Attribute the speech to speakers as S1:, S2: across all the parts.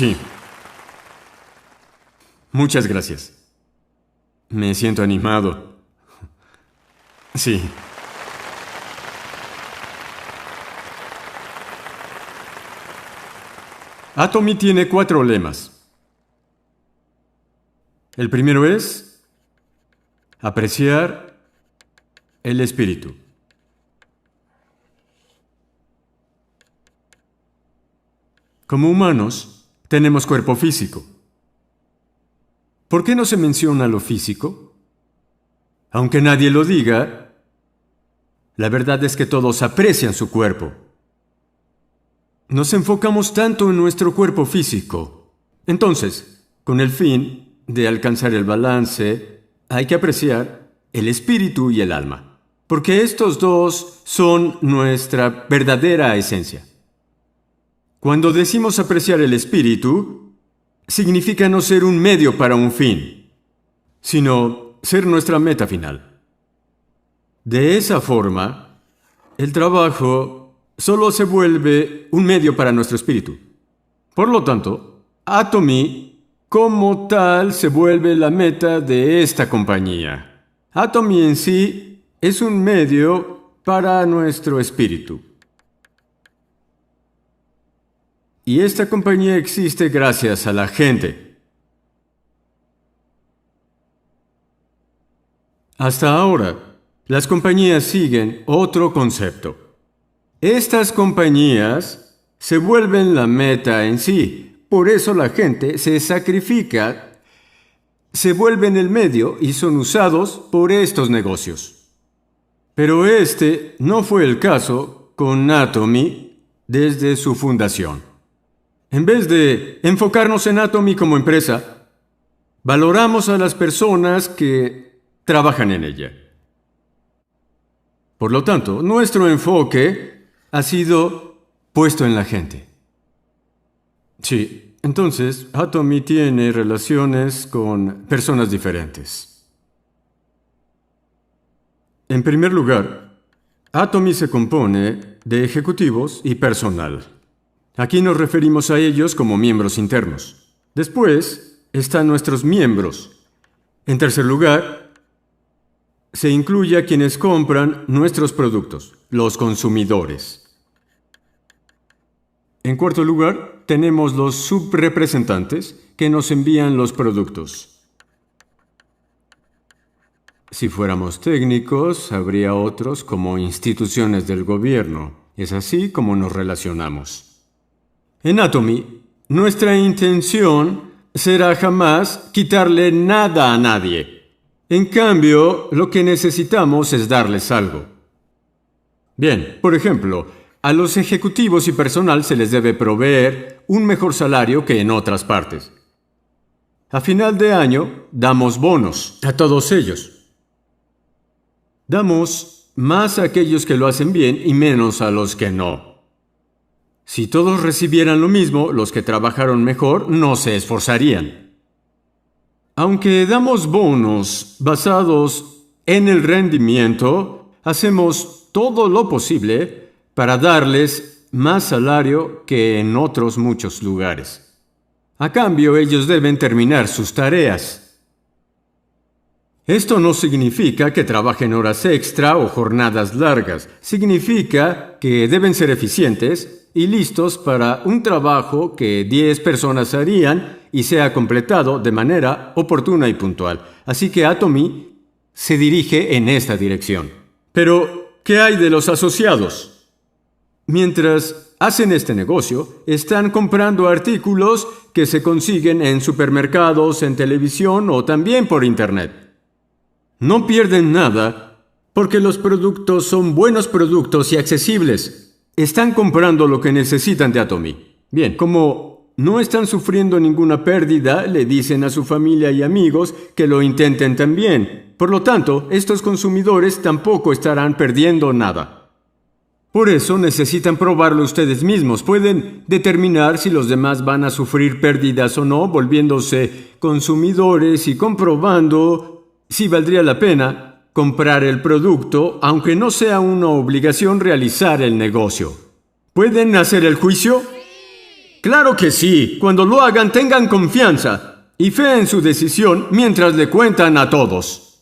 S1: Sí. Muchas gracias. Me siento animado. Sí. Atomy tiene 4 lemas. El primero es apreciar el espíritu. Como humanos, tenemos cuerpo físico. ¿Por qué no se menciona lo físico? Aunque nadie lo diga, la verdad es que todos aprecian su cuerpo. Nos enfocamos tanto en nuestro cuerpo físico. Entonces, con el fin de alcanzar el balance, hay que apreciar el espíritu y el alma, porque estos dos son nuestra verdadera esencia. Cuando decimos apreciar el espíritu, significa no ser un medio para un fin, sino ser nuestra meta final. De esa forma, el trabajo solo se vuelve un medio para nuestro espíritu. Por lo tanto, Atomy, como tal, se vuelve la meta de esta compañía. Atomy en sí es un medio para nuestro espíritu. Y esta compañía existe gracias a la gente. Hasta ahora, las compañías siguen otro concepto. Estas compañías se vuelven la meta en sí. Por eso la gente se sacrifica, se vuelven el medio y son usados por estos negocios. Pero este no fue el caso con Atomy desde su fundación. En vez de enfocarnos en Atomy como empresa, valoramos a las personas que trabajan en ella. Por lo tanto, nuestro enfoque ha sido puesto en la gente. Sí, entonces, Atomy tiene relaciones con personas diferentes. En primer lugar, Atomy se compone de ejecutivos y personal. Aquí nos referimos a ellos como miembros internos. Después están nuestros miembros. En tercer lugar, se incluye a quienes compran nuestros productos, los consumidores. En cuarto lugar, tenemos los subrepresentantes que nos envían los productos. Si fuéramos técnicos, habría otros como instituciones del gobierno. Es así como nos relacionamos. En Atomy, nuestra intención será jamás quitarle nada a nadie. En cambio, lo que necesitamos es darles algo. Bien, por ejemplo, a los ejecutivos y personal se les debe proveer un mejor salario que en otras partes. A final de año, damos bonos a todos ellos. Damos más a aquellos que lo hacen bien y menos a los que no. Si todos recibieran lo mismo, los que trabajaron mejor no se esforzarían. Aunque damos bonos basados en el rendimiento, hacemos todo lo posible para darles más salario que en otros muchos lugares. A cambio, ellos deben terminar sus tareas. Esto no significa que trabajen horas extra o jornadas largas. Significa que deben ser eficientes y listos para un trabajo que 10 personas harían y sea completado de manera oportuna y puntual. Así que Atomy se dirige en esta dirección. Pero, ¿qué hay de los asociados? Mientras hacen este negocio, están comprando artículos que se consiguen en supermercados, en televisión o también por Internet. No pierden nada porque los productos son buenos productos y accesibles. Están comprando lo que necesitan de Atomy. Bien, como no están sufriendo ninguna pérdida, le dicen a su familia y amigos que lo intenten también. Por lo tanto, estos consumidores tampoco estarán perdiendo nada. Por eso necesitan probarlo ustedes mismos. Pueden determinar si los demás van a sufrir pérdidas o no, volviéndose consumidores y comprobando si valdría la pena comprar el producto, aunque no sea una obligación realizar el negocio. ¿Pueden hacer el juicio? Claro que sí. Cuando lo hagan, tengan confianza y fe en su decisión mientras le cuentan a todos.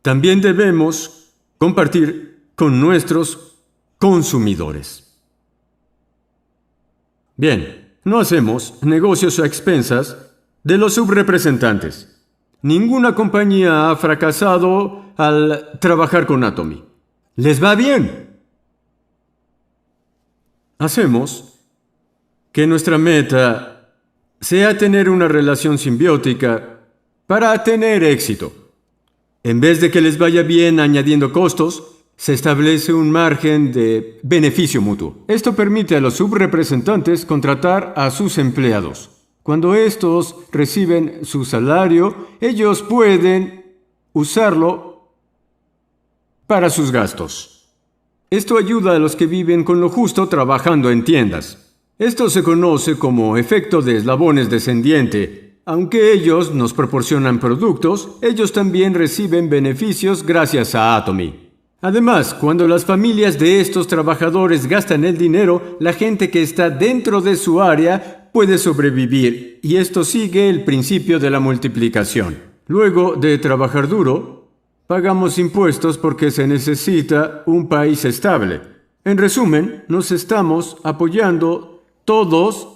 S1: También debemos compartir con nuestros consumidores. Bien, no hacemos negocios a expensas de los subrepresentantes. Ninguna compañía ha fracasado al trabajar con Atomy. Les va bien. Hacemos que nuestra meta sea tener una relación simbiótica para tener éxito. En vez de que les vaya bien añadiendo costos, se establece un margen de beneficio mutuo. Esto permite a los subrepresentantes contratar a sus empleados. Cuando estos reciben su salario, ellos pueden usarlo para sus gastos. Esto ayuda a los que viven con lo justo trabajando en tiendas. Esto se conoce como efecto de eslabones descendiente. Aunque ellos nos proporcionan productos, ellos también reciben beneficios gracias a Atomy. Además, cuando las familias de estos trabajadores gastan el dinero, la gente que está dentro de su área puede sobrevivir, y esto sigue el principio de la multiplicación. Luego de trabajar duro, pagamos impuestos porque se necesita un país estable. En resumen, nos estamos apoyando todos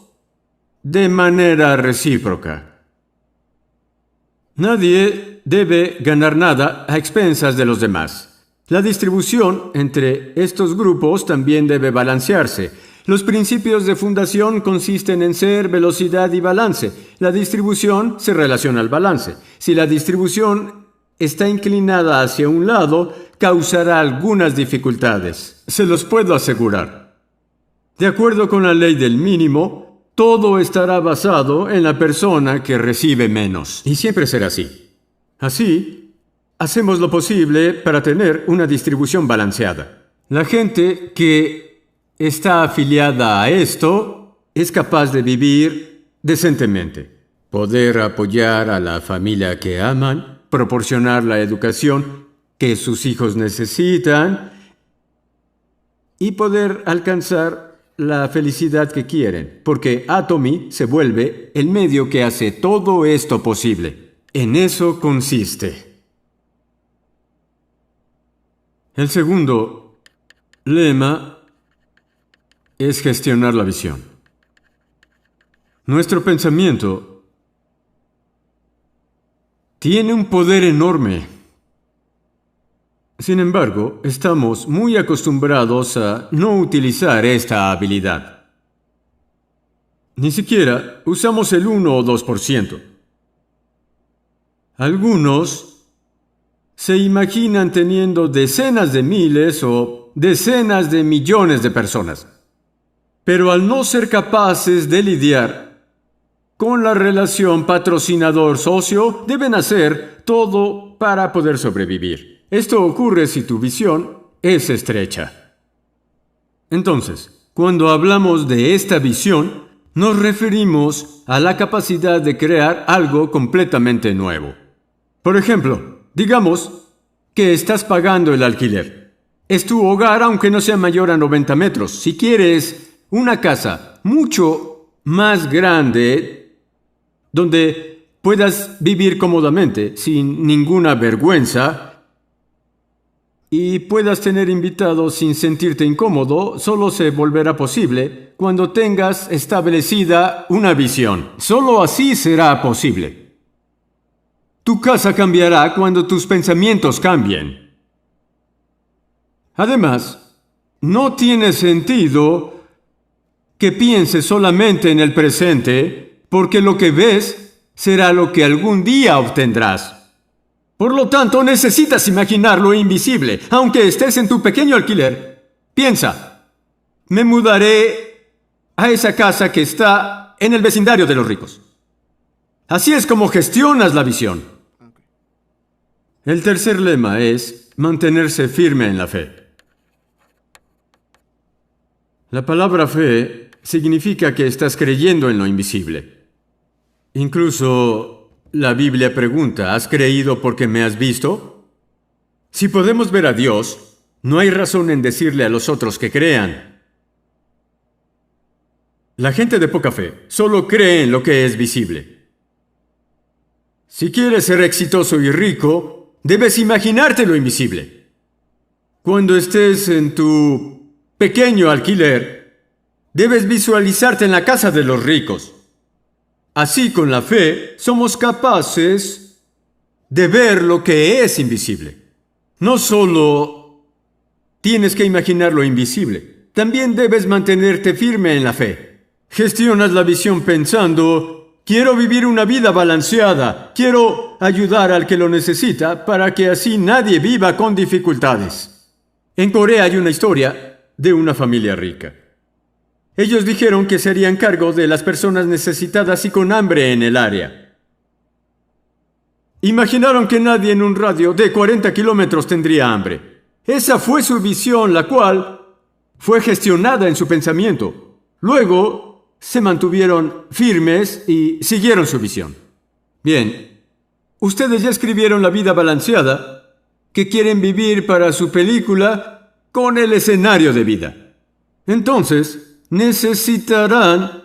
S1: de manera recíproca. Nadie debe ganar nada a expensas de los demás. La distribución entre estos grupos también debe balancearse. Los principios de fundación consisten en ser, velocidad y balance. La distribución se relaciona al balance. Si la distribución está inclinada hacia un lado, causará algunas dificultades. Se los puedo asegurar. De acuerdo con la ley del mínimo, todo estará basado en la persona que recibe menos. Y siempre será así. Así, hacemos lo posible para tener una distribución balanceada. La gente que está afiliada a esto es capaz de vivir decentemente, poder apoyar a la familia que aman, proporcionar la educación que sus hijos necesitan y poder alcanzar la felicidad que quieren, porque Atomy se vuelve el medio que hace todo esto posible. En eso consiste. El segundo lema es gestionar la visión. Nuestro pensamiento tiene un poder enorme. Sin embargo, estamos muy acostumbrados a no utilizar esta habilidad. Ni siquiera usamos el 1 o 2%. Algunos se imaginan teniendo decenas de miles o decenas de millones de personas. Pero al no ser capaces de lidiar con la relación patrocinador-socio, deben hacer todo para poder sobrevivir. Esto ocurre si tu visión es estrecha. Entonces, cuando hablamos de esta visión, nos referimos a la capacidad de crear algo completamente nuevo. Por ejemplo, digamos que estás pagando el alquiler. Es tu hogar aunque no sea mayor a 90 metros. Si quieres una casa mucho más grande donde puedas vivir cómodamente, sin ninguna vergüenza, y puedas tener invitados sin sentirte incómodo, solo se volverá posible cuando tengas establecida una visión. Solo así será posible. Tu casa cambiará cuando tus pensamientos cambien. Además, no tiene sentido que pienses solamente en el presente, porque lo que ves será lo que algún día obtendrás. Por lo tanto, necesitas imaginar lo invisible, aunque estés en tu pequeño alquiler. Piensa, me mudaré a esa casa que está en el vecindario de los ricos. Así es como gestionas la visión. El tercer lema es mantenerse firme en la fe. La palabra fe significa que estás creyendo en lo invisible. Incluso la Biblia pregunta, ¿has creído porque me has visto? Si podemos ver a Dios, no hay razón en decirle a los otros que crean. La gente de poca fe solo cree en lo que es visible. Si quieres ser exitoso y rico, debes imaginarte lo invisible. Cuando estés en tu pequeño alquiler, debes visualizarte en la casa de los ricos. Así, con la fe, somos capaces de ver lo que es invisible. No solo tienes que imaginar lo invisible, también debes mantenerte firme en la fe. Gestionas la visión pensando: quiero vivir una vida balanceada, quiero ayudar al que lo necesita para que así nadie viva con dificultades. En Corea hay una historia de una familia rica. Ellos dijeron que se harían cargo de las personas necesitadas y con hambre en el área. Imaginaron que nadie en un radio de 40 kilómetros tendría hambre. Esa fue su visión, la cual fue gestionada en su pensamiento. Luego se mantuvieron firmes y siguieron su visión. Bien, ustedes ya escribieron la vida balanceada que quieren vivir para su película con el escenario de vida. Entonces, necesitarán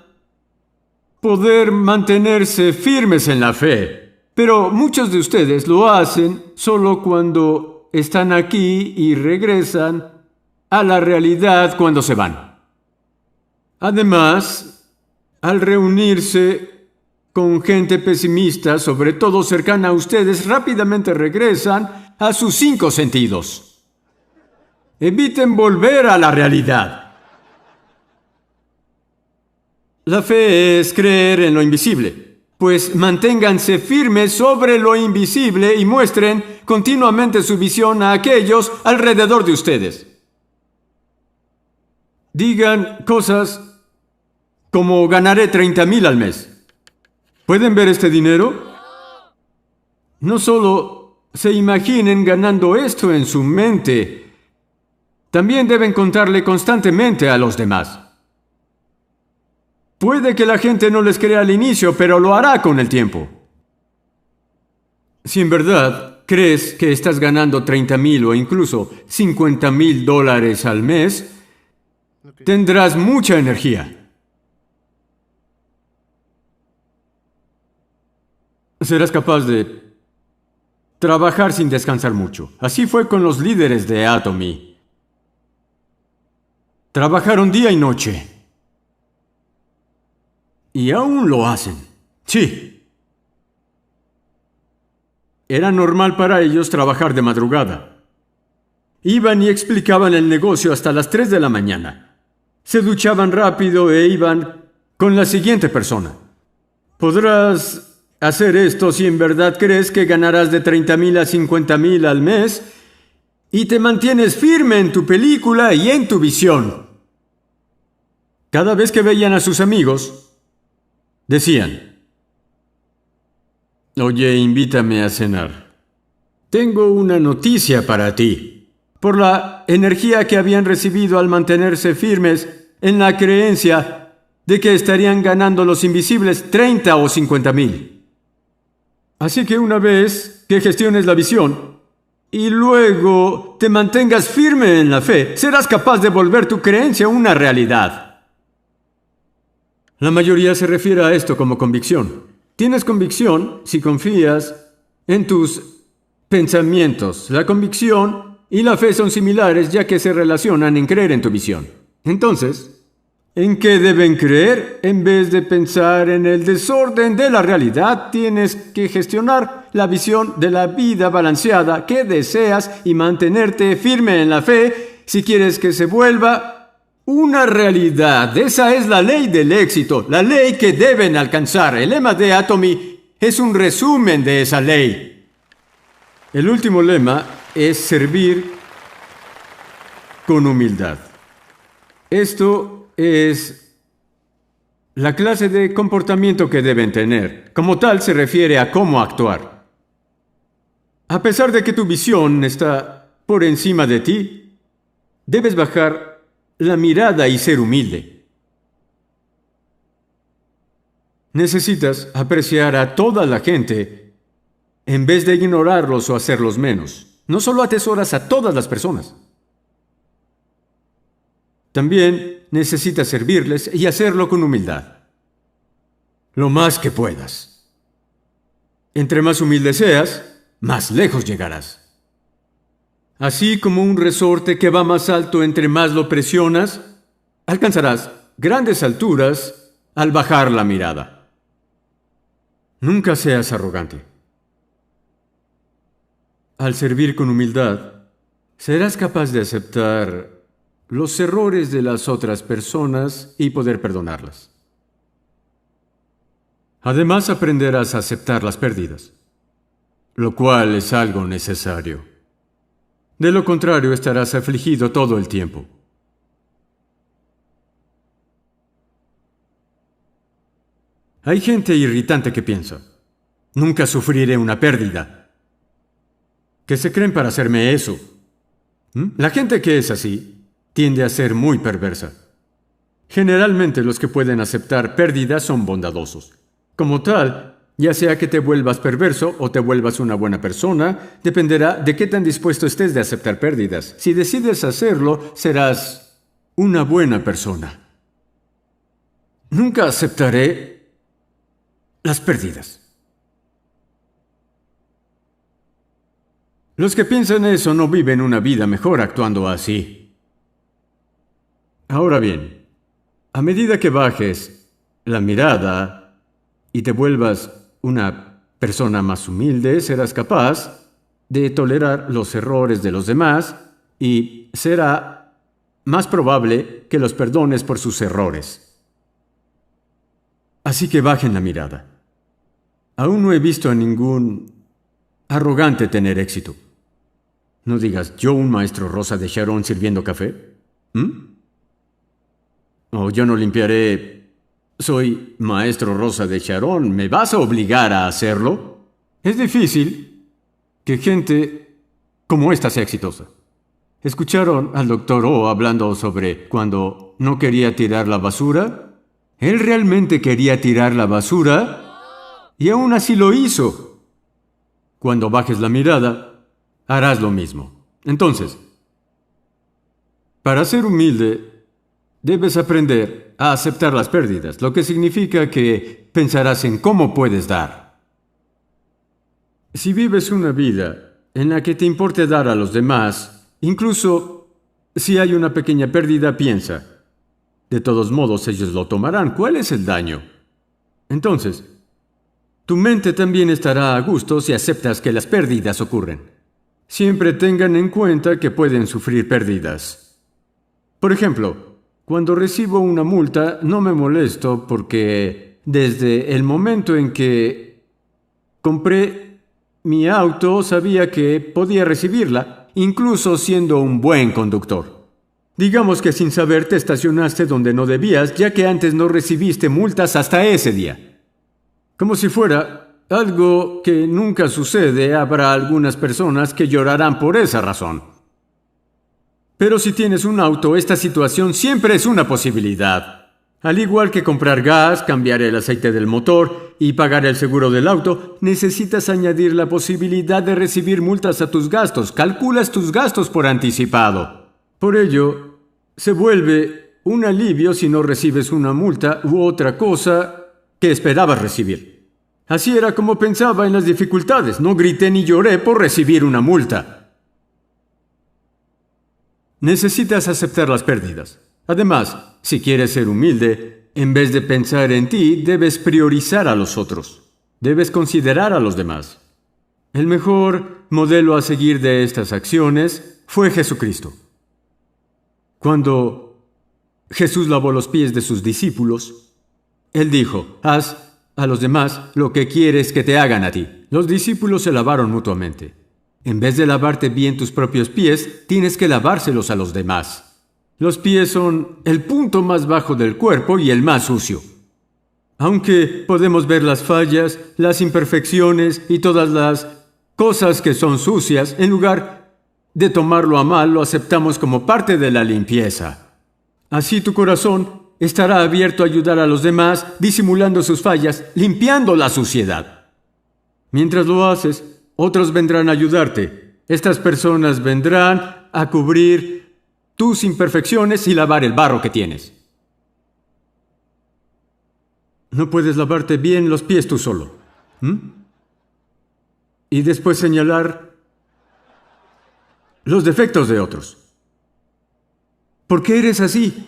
S1: poder mantenerse firmes en la fe. Pero muchos de ustedes lo hacen solo cuando están aquí y regresan a la realidad cuando se van. Además, al reunirse con gente pesimista, sobre todo cercana a ustedes, rápidamente regresan a sus 5 sentidos. Eviten volver a la realidad. La fe es creer en lo invisible, pues manténganse firmes sobre lo invisible y muestren continuamente su visión a aquellos alrededor de ustedes. Digan cosas como: ganaré 30,000 al mes. ¿Pueden ver este dinero? No solo se imaginen ganando esto en su mente, también deben contarle constantemente a los demás. Puede que la gente no les crea al inicio, pero lo hará con el tiempo. Si en verdad crees que estás ganando 30,000 o incluso $50,000 al mes, tendrás mucha energía. Serás capaz de trabajar sin descansar mucho. Así fue con los líderes de Atomy. Trabajaron día y noche. Y aún lo hacen. Sí. Era normal para ellos trabajar de madrugada. Iban y explicaban el negocio hasta las 3 de la mañana. Se duchaban rápido e iban con la siguiente persona. Podrás hacer esto si en verdad crees que ganarás de 30,000 a 50,000 al mes y te mantienes firme en tu película y en tu visión. Cada vez que veían a sus amigos, decían: oye, invítame a cenar. Tengo una noticia para ti. Por la energía que habían recibido al mantenerse firmes en la creencia de que estarían ganando los invisibles 30 o 50,000. Así que una vez que gestiones la visión y luego te mantengas firme en la fe, serás capaz de volver tu creencia una realidad. La mayoría se refiere a esto como convicción. Tienes convicción si confías en tus pensamientos. La convicción y la fe son similares ya que se relacionan en creer en tu visión. Entonces, ¿en qué deben creer? En vez de pensar en el desorden de la realidad, tienes que gestionar la visión de la vida balanceada que deseas y mantenerte firme en la fe si quieres que se vuelva una realidad. Esa es la ley del éxito, la ley que deben alcanzar. El lema de Atomy es un resumen de esa ley. El último lema es servir con humildad. Esto es la clase de comportamiento que deben tener. Como tal, se refiere a cómo actuar. A pesar de que tu visión está por encima de ti, debes bajar la mirada y ser humilde. Necesitas apreciar a toda la gente en vez de ignorarlos o hacerlos menos. No solo atesoras a todas las personas. También necesitas servirles y hacerlo con humildad. Lo más que puedas. Entre más humilde seas, más lejos llegarás. Así como un resorte que va más alto entre más lo presionas, alcanzarás grandes alturas al bajar la mirada. Nunca seas arrogante. Al servir con humildad, serás capaz de aceptar los errores de las otras personas y poder perdonarlas. Además, aprenderás a aceptar las pérdidas, lo cual es algo necesario. De lo contrario, estarás afligido todo el tiempo. Hay gente irritante que piensa, nunca sufriré una pérdida. Que se creen para hacerme eso. La gente que es así tiende a ser muy perversa. Generalmente los que pueden aceptar pérdidas son bondadosos. Como tal, ya sea que te vuelvas perverso o te vuelvas una buena persona, dependerá de qué tan dispuesto estés de aceptar pérdidas. Si decides hacerlo, serás una buena persona. Nunca aceptaré las pérdidas. Los que piensan eso no viven una vida mejor actuando así. Ahora bien, a medida que bajes la mirada y te vuelvas una persona más humilde, serás capaz de tolerar los errores de los demás y será más probable que los perdones por sus errores. Así que bajen la mirada. Aún no he visto a ningún arrogante tener éxito. No digas, ¿yo un maestro Rosa de Sharon sirviendo café? O yo no limpiaré. Soy maestro Rosa de Sharon, ¿me vas a obligar a hacerlo? Es difícil que gente como esta sea exitosa. ¿Escucharon al Dr. O hablando sobre cuando no quería tirar la basura? Él realmente quería tirar la basura y aún así lo hizo. Cuando bajes la mirada, harás lo mismo. Entonces, para ser humilde, debes aprender a aceptar las pérdidas, lo que significa que pensarás en cómo puedes dar. Si vives una vida en la que te importe dar a los demás, incluso si hay una pequeña pérdida, piensa, de todos modos ellos lo tomarán, ¿cuál es el daño? Entonces, tu mente también estará a gusto si aceptas que las pérdidas ocurren. Siempre tengan en cuenta que pueden sufrir pérdidas. Por ejemplo, cuando recibo una multa no me molesto porque desde el momento en que compré mi auto sabía que podía recibirla, incluso siendo un buen conductor. Digamos que sin saber te estacionaste donde no debías, ya que antes no recibiste multas hasta ese día. Como si fuera algo que nunca sucede, habrá algunas personas que llorarán por esa razón. Pero si tienes un auto, esta situación siempre es una posibilidad. Al igual que comprar gas, cambiar el aceite del motor y pagar el seguro del auto, necesitas añadir la posibilidad de recibir multas a tus gastos. Calculas tus gastos por anticipado. Por ello, se vuelve un alivio si no recibes una multa u otra cosa que esperabas recibir. Así era como pensaba en las dificultades. No grité ni lloré por recibir una multa. Necesitas aceptar las pérdidas. Además, si quieres ser humilde, en vez de pensar en ti, debes priorizar a los otros. Debes considerar a los demás. El mejor modelo a seguir de estas acciones fue Jesucristo. Cuando Jesús lavó los pies de sus discípulos, Él dijo, haz a los demás lo que quieres que te hagan a ti. Los discípulos se lavaron mutuamente. En vez de lavarte bien tus propios pies, tienes que lavárselos a los demás. Los pies son el punto más bajo del cuerpo y el más sucio. Aunque podemos ver las fallas, las imperfecciones y todas las cosas que son sucias, en lugar de tomarlo a mal, lo aceptamos como parte de la limpieza. Así tu corazón estará abierto a ayudar a los demás, disimulando sus fallas, limpiando la suciedad. Mientras lo haces, otros vendrán a ayudarte. Estas personas vendrán a cubrir tus imperfecciones y lavar el barro que tienes. No puedes lavarte bien los pies tú solo. Y después señalar los defectos de otros. ¿Por qué eres así?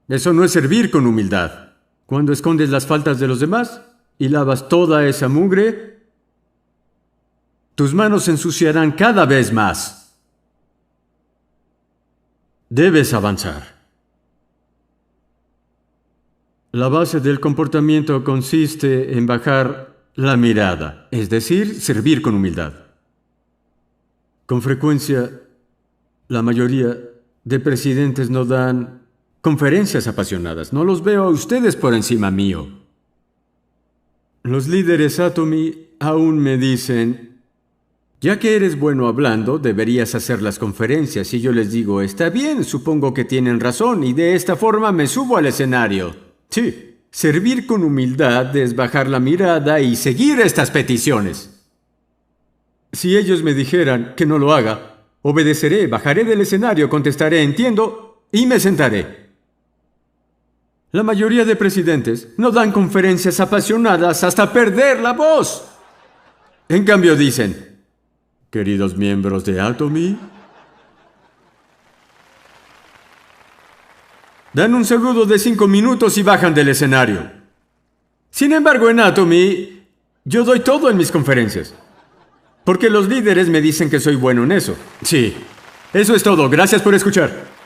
S1: Eso no es servir con humildad. Cuando escondes las faltas de los demás y lavas toda esa mugre, tus manos se ensuciarán cada vez más. Debes avanzar. La base del comportamiento consiste en bajar la mirada, es decir, servir con humildad. Con frecuencia, la mayoría de presidentes no dan conferencias apasionadas. No los veo a ustedes por encima mío. Los líderes Atomy aún me dicen, ya que eres bueno hablando, deberías hacer las conferencias. Y yo les digo, está bien, supongo que tienen razón, y de esta forma me subo al escenario. Sí, servir con humildad es bajar la mirada y seguir estas peticiones. Si ellos me dijeran que no lo haga, obedeceré, bajaré del escenario, contestaré, entiendo, y me sentaré. La mayoría de presidentes no dan conferencias apasionadas hasta perder la voz. En cambio dicen, queridos miembros de Atomy, dan un saludo de 5 minutos y bajan del escenario. Sin embargo, en Atomy, yo doy todo en mis conferencias. Porque los líderes me dicen que soy bueno en eso. Sí, eso es todo. Gracias por escuchar.